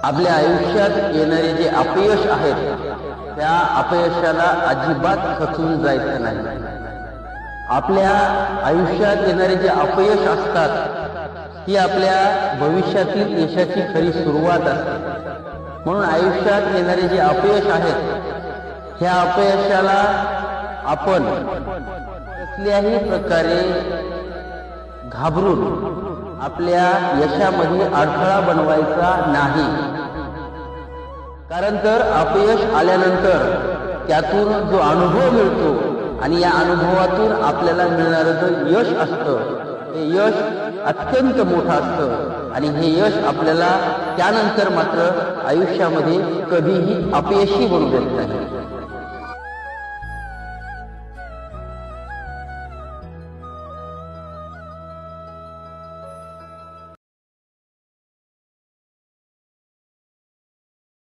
आपल्या आयुष्यात येणारे जे अपयश आहेत त्या अपयशाला अजिबात खचून जायचं नाही। आपल्या आयुष्यात येणारे जे अपयश असतात ही आपल्या भविष्यातील यशाची खरी सुरुवात असते। म्हणून आयुष्यात येणारे जे अपयश आहेत ह्या अपयशाला आपण कसल्याही प्रकारे घाबरून आपल्या यशामध्ये अडथळा बनवायचा नाही। कारण तर अपयश आल्यानंतर त्यातून जो अनुभव मिळतो आणि या अनुभवातून आपल्याला मिळणारं जे यश असतं हे यश अत्यंत मोठं असतं आणि हे यश आपल्याला त्यानंतर मात्र आयुष्यामध्ये कधीही अपयशी बनू देत नाही।